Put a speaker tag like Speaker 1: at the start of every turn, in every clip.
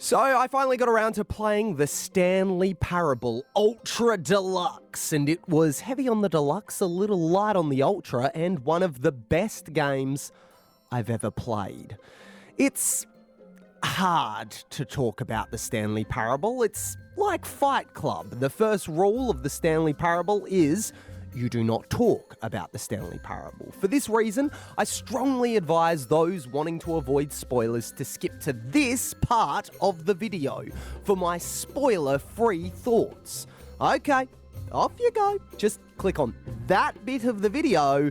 Speaker 1: So I finally got around to playing the Stanley Parable Ultra Deluxe, and it was heavy on the Deluxe, a little light on the Ultra, and one of the best games I've ever played. It's hard to talk about the Stanley Parable. It's like Fight Club. The first rule of the Stanley Parable is you do not talk about the Stanley Parable. For this reason, I strongly advise those wanting to avoid spoilers to skip to this part of the video for my spoiler-free thoughts. Okay, off you go. Just click on that bit of the video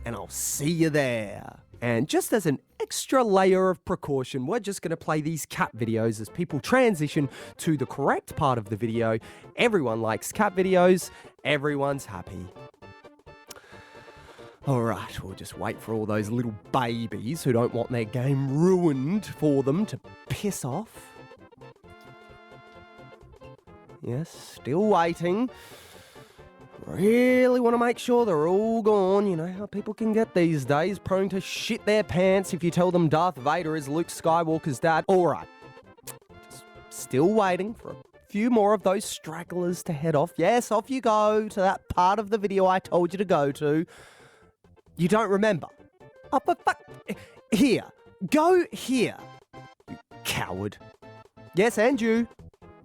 Speaker 1: and I'll see you there. And just as an extra layer of precaution, we're just going to play these cat videos as people transition to the correct part of the video. Everyone likes cat videos. Everyone's happy. All right, we'll just wait for all those little babies who don't want their game ruined for them to piss off. Yes, still waiting. Really want to make sure they're all gone. You know how people can get these days, prone to shit their pants if you tell them Darth Vader is Luke Skywalker's dad. All right, just still waiting for a few more of those stragglers to head off. Yes, off you go to that part of the video I told you to go to. You don't remember? Oh, but fuck. Here. Go here. You coward. Yes, and you.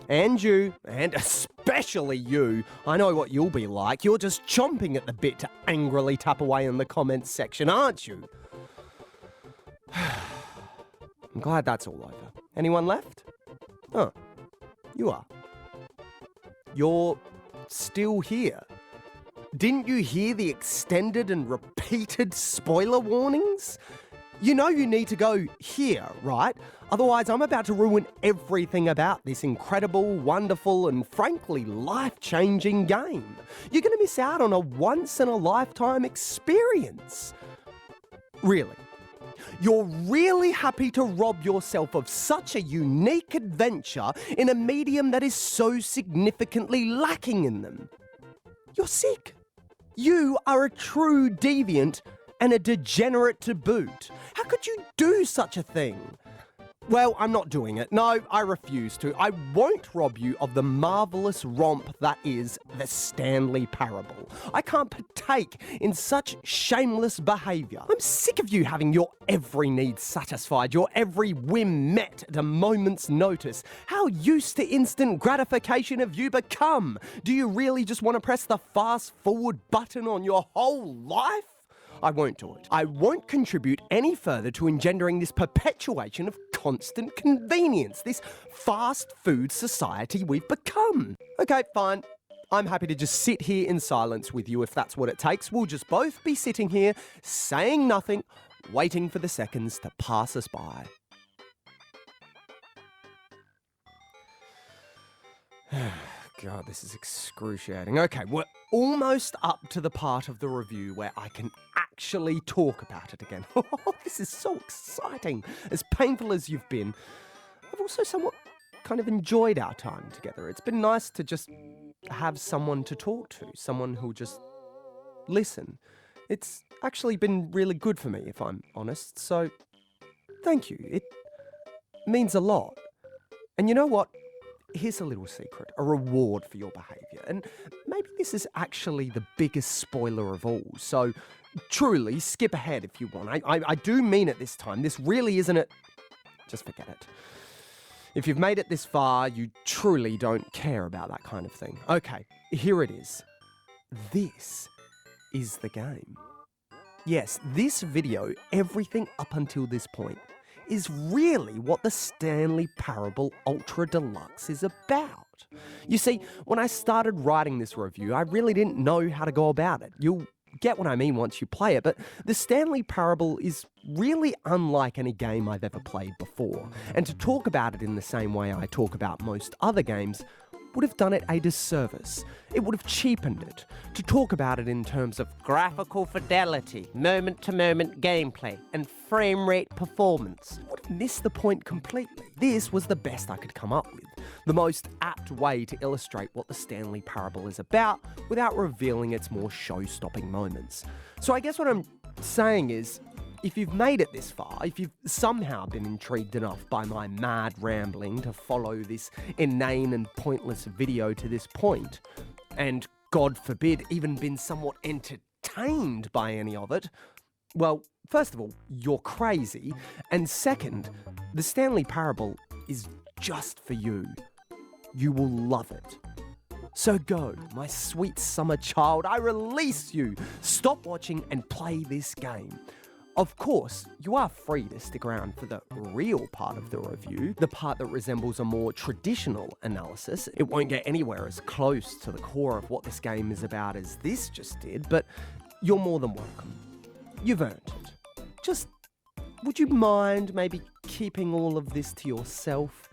Speaker 1: And you. And especially you. I know what you'll be like. You're just chomping at the bit to angrily tap away in the comments section, aren't you? I'm glad that's all over. Anyone left? Oh, you are. You're still here. Didn't you hear the extended and repeated spoiler warnings? You know you need to go here, right? Otherwise, I'm about to ruin everything about this incredible, wonderful, and frankly, life-changing game. You're going to miss out on a once-in-a-lifetime experience. Really? You're really happy to rob yourself of such a unique adventure in a medium that is so significantly lacking in them. You're sick. You are a true deviant and a degenerate to boot. How could you do such a thing? Well, I'm not doing it. No, I refuse to. I won't rob you of the marvellous romp that is the Stanley Parable. I can't partake in such shameless behaviour. I'm sick of you having your every need satisfied, your every whim met at a moment's notice. How used to instant gratification have you become? Do you really just want to press the fast forward button on your whole life? I won't do it. I won't contribute any further to engendering this perpetuation of constant convenience, this fast food society we've become. Okay, fine. I'm happy to just sit here in silence with you if that's what it takes. We'll just both be sitting here, saying nothing, waiting for the seconds to pass us by. God, this is excruciating. Okay, we're almost up to the part of the review where I can actually talk about it again. Oh, this is so exciting. As painful as you've been, I've also somewhat kind of enjoyed our time together. It's been nice to just have someone to talk to, someone who'll just listen. It's actually been really good for me, if I'm honest, so thank you. It means a lot. And you know what? Here's a little secret, a reward for your behaviour. And maybe this is actually the biggest spoiler of all. So truly, skip ahead if you want. I do mean it this time. This really isn't it. Just forget it. If you've made it this far, you truly don't care about that kind of thing. Okay, here it is. This is the game. Yes, this video, everything up until this point, is really what the Stanley Parable Ultra Deluxe is about. You see, when I started writing this review, I really didn't know how to go about it. You'll get what I mean once you play it, but the Stanley Parable is really unlike any game I've ever played before. And to talk about it in the same way I talk about most other games would have done it a disservice. It would have cheapened it. To talk about it in terms of graphical fidelity, moment-to-moment gameplay, and frame rate performance would have missed the point completely. This was the best I could come up with. The most apt way to illustrate what the Stanley Parable is about without revealing its more show-stopping moments. So I guess what I'm saying is, If you've made it this far, if you've somehow been intrigued enough by my mad rambling to follow this inane and pointless video to this point, and God forbid, even been somewhat entertained by any of it, well, first of all, you're crazy, and second, the Stanley Parable is just for you. You will love it. So go, my sweet summer child, I release you. Stop watching and play this game. Of course, you are free to stick around for the real part of the review, the part that resembles a more traditional analysis. It won't get anywhere as close to the core of what this game is about as this just did, but you're more than welcome. You've earned it. Just, would you mind maybe keeping all of this to yourself?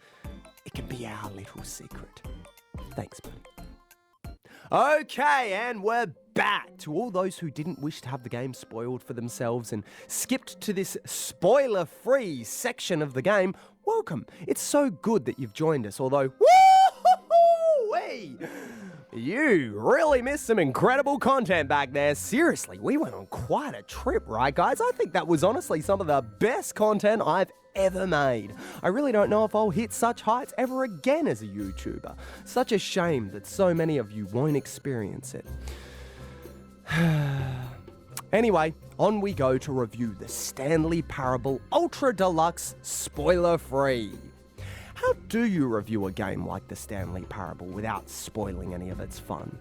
Speaker 1: It can be our little secret. Thanks, buddy. Okay, and we're back. To all those who didn't wish to have the game spoiled for themselves and skipped to this spoiler-free section of the game, welcome. It's so good that you've joined us, although, woo-hoo-wee! You really missed some incredible content back there. Seriously, we went on quite a trip, right, guys? I think that was honestly some of the best content I've ever made. I really don't know if I'll hit such heights ever again as a YouTuber. Such a shame that so many of you won't experience it. Anyway, on we go to review the Stanley Parable Ultra Deluxe spoiler-free. How do you review a game like the Stanley Parable without spoiling any of its fun?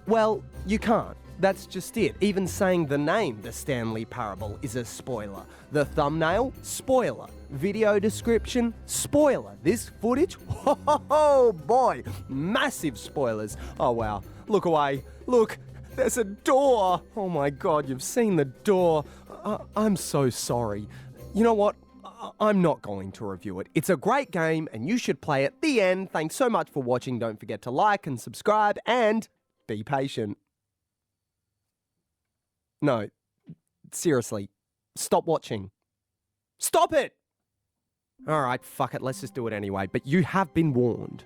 Speaker 1: Well, you can't. That's just it. Even saying the name, the Stanley Parable, is a spoiler. The thumbnail, spoiler. Video description, spoiler. This footage, oh boy, massive spoilers. Oh wow, look away, look, there's a door. Oh my God, you've seen the door. I'm so sorry. You know what? I'm not going to review it. It's a great game and you should play it. The end. Thanks so much for watching. Don't forget to like and subscribe and be patient. No, seriously, stop watching. Stop it! Alright, fuck it, let's just do it anyway, but you have been warned.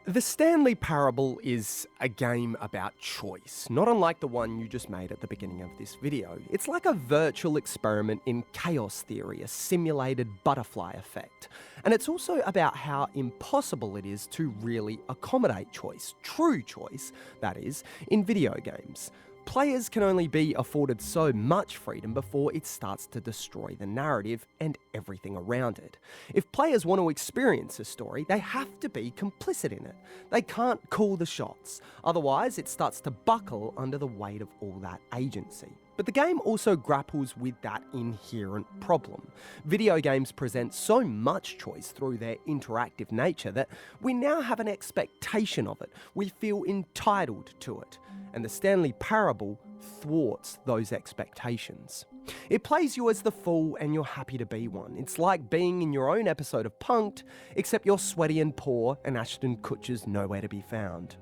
Speaker 1: The Stanley Parable is a game about choice, not unlike the one you just made at the beginning of this video. It's like a virtual experiment in chaos theory, a simulated butterfly effect. And it's also about how impossible it is to really accommodate choice, true choice, that is, in video games. Players can only be afforded so much freedom before it starts to destroy the narrative and everything around it. If players want to experience a story, they have to be complicit in it. They can't call the shots, otherwise it starts to buckle under the weight of all that agency. But the game also grapples with that inherent problem. Video games present so much choice through their interactive nature that we now have an expectation of it. We feel entitled to it. And the Stanley Parable thwarts those expectations. It plays you as the fool and you're happy to be one. It's like being in your own episode of Punk'd, except you're sweaty and poor and Ashton Kutcher's nowhere to be found.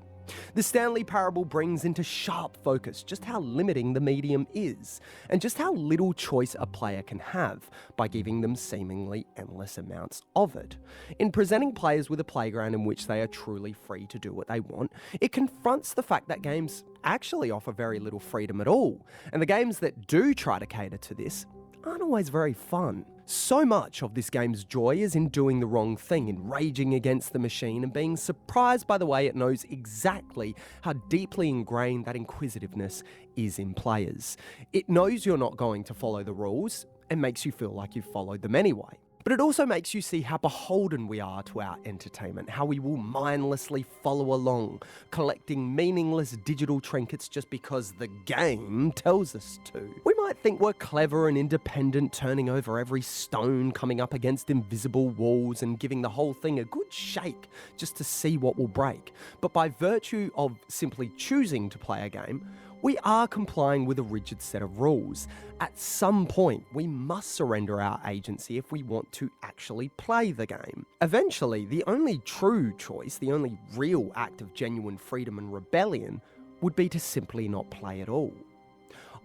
Speaker 1: The Stanley Parable brings into sharp focus just how limiting the medium is, and just how little choice a player can have by giving them seemingly endless amounts of it. In presenting players with a playground in which they are truly free to do what they want, it confronts the fact that games actually offer very little freedom at all, and the games that do try to cater to this aren't always very fun. So much of this game's joy is in doing the wrong thing, in raging against the machine and being surprised by the way it knows exactly how deeply ingrained that inquisitiveness is in players. It knows you're not going to follow the rules and makes you feel like you've followed them anyway. But it also makes you see how beholden we are to our entertainment, how we will mindlessly follow along, collecting meaningless digital trinkets just because the game tells us to. We might think we're clever and independent, turning over every stone, coming up against invisible walls and giving the whole thing a good shake just to see what will break. But by virtue of simply choosing to play a game, we are complying with a rigid set of rules. At some point, we must surrender our agency if we want to actually play the game. Eventually, the only true choice, the only real act of genuine freedom and rebellion, would be to simply not play at all.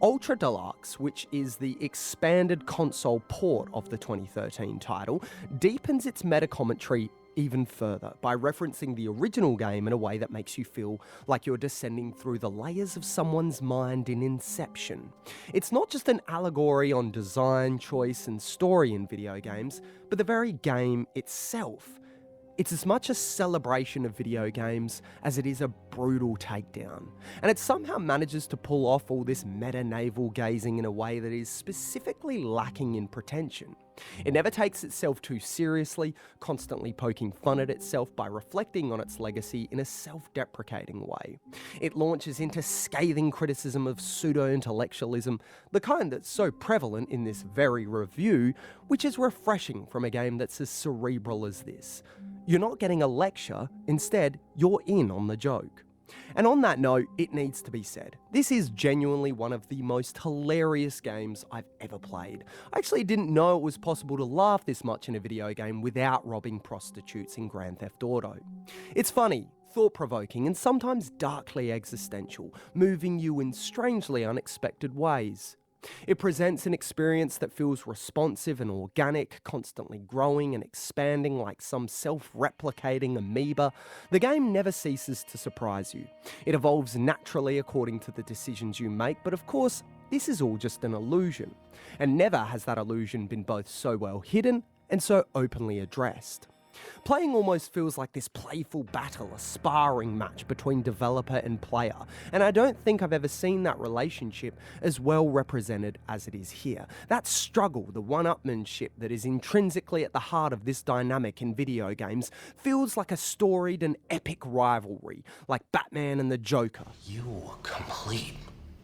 Speaker 1: Ultra Deluxe, which is the expanded console port of the 2013 title, deepens its meta commentary even further by referencing the original game in a way that makes you feel like you're descending through the layers of someone's mind in Inception. It's not just an allegory on design, choice, and story in video games, but the very game itself. It's as much a celebration of video games as it is a brutal takedown. And it somehow manages to pull off all this meta-navel gazing in a way that is specifically lacking in pretension. It never takes itself too seriously, constantly poking fun at itself by reflecting on its legacy in a self-deprecating way. It launches into scathing criticism of pseudo-intellectualism, the kind that's so prevalent in this very review, which is refreshing from a game that's as cerebral as this. You're not getting a lecture, instead, you're in on the joke. And on that note, it needs to be said, this is genuinely one of the most hilarious games I've ever played. I actually didn't know it was possible to laugh this much in a video game without robbing prostitutes in Grand Theft Auto. It's funny, thought-provoking, and sometimes darkly existential, moving you in strangely unexpected ways. It presents an experience that feels responsive and organic, constantly growing and expanding like some self-replicating amoeba. The game never ceases to surprise you. It evolves naturally according to the decisions you make, but of course, this is all just an illusion. And never has that illusion been both so well hidden and so openly addressed. Playing almost feels like this playful battle, a sparring match between developer and player, and I don't think I've ever seen that relationship as well represented as it is here. That struggle, the one-upmanship that is intrinsically at the heart of this dynamic in video games, feels like a storied and epic rivalry, like Batman and the Joker.
Speaker 2: You complete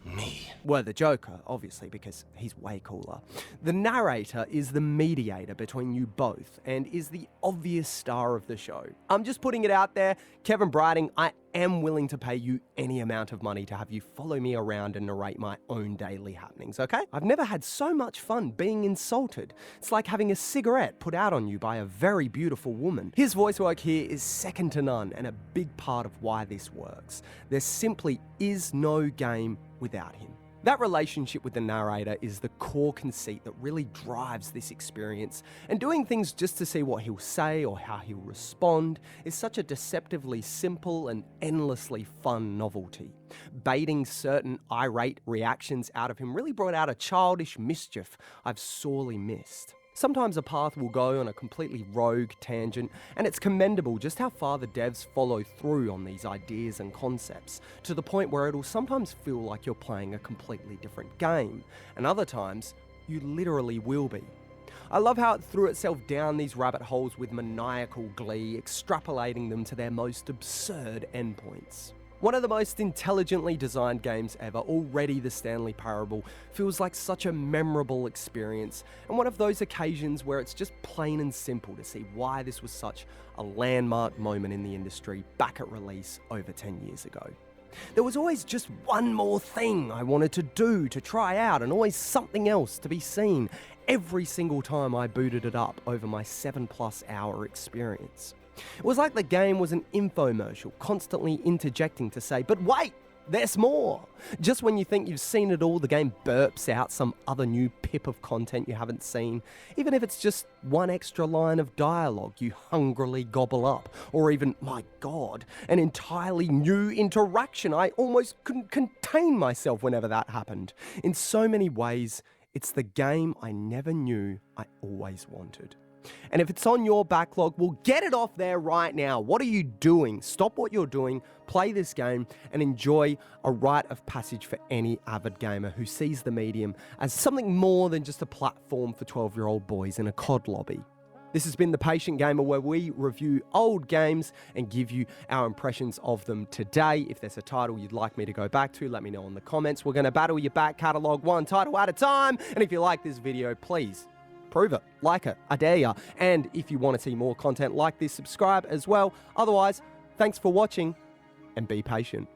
Speaker 2: me.
Speaker 1: Well, the Joker, obviously, because he's way cooler. The narrator is the mediator between you both and is the obvious star of the show. I'm just putting it out there, Kevin Brighting, I am willing to pay you any amount of money to have you follow me around and narrate my own daily happenings, okay? I've never had so much fun being insulted. It's like having a cigarette put out on you by a very beautiful woman. His voice work here is second to none and a big part of why this works. There simply is no game without him. That relationship with the narrator is the core conceit that really drives this experience, and doing things just to see what he'll say or how he'll respond is such a deceptively simple and endlessly fun novelty. Baiting certain irate reactions out of him really brought out a childish mischief I've sorely missed. Sometimes a path will go on a completely rogue tangent, and it's commendable just how far the devs follow through on these ideas and concepts, to the point where it'll sometimes feel like you're playing a completely different game, and other times, you literally will be. I love how it threw itself down these rabbit holes with maniacal glee, extrapolating them to their most absurd endpoints. One of the most intelligently designed games ever, already the Stanley Parable, feels like such a memorable experience, and one of those occasions where it's just plain and simple to see why this was such a landmark moment in the industry back at release over 10 years ago. There was always just one more thing I wanted to do, to try out, and always something else to be seen every single time I booted it up over my 7+ hour experience. It was like the game was an infomercial, constantly interjecting to say, but wait, there's more! Just when you think you've seen it all, the game burps out some other new pip of content you haven't seen, even if it's just one extra line of dialogue you hungrily gobble up, or even, my god, an entirely new interaction. I almost couldn't contain myself whenever that happened. In so many ways, it's the game I never knew I always wanted. And if it's on your backlog, well, get it off there right now. What are you doing? Stop what you're doing, play this game, and enjoy a rite of passage for any avid gamer who sees the medium as something more than just a platform for 12-year-old boys in a COD lobby. This has been The Patient Gamer, where we review old games and give you our impressions of them today. If there's a title you'd like me to go back to, let me know in the comments. We're going to battle your back catalogue one title at a time. And if you like this video, please prove it, like it, I dare ya. And if you want to see more content like this, subscribe as well. Otherwise, thanks for watching and be patient.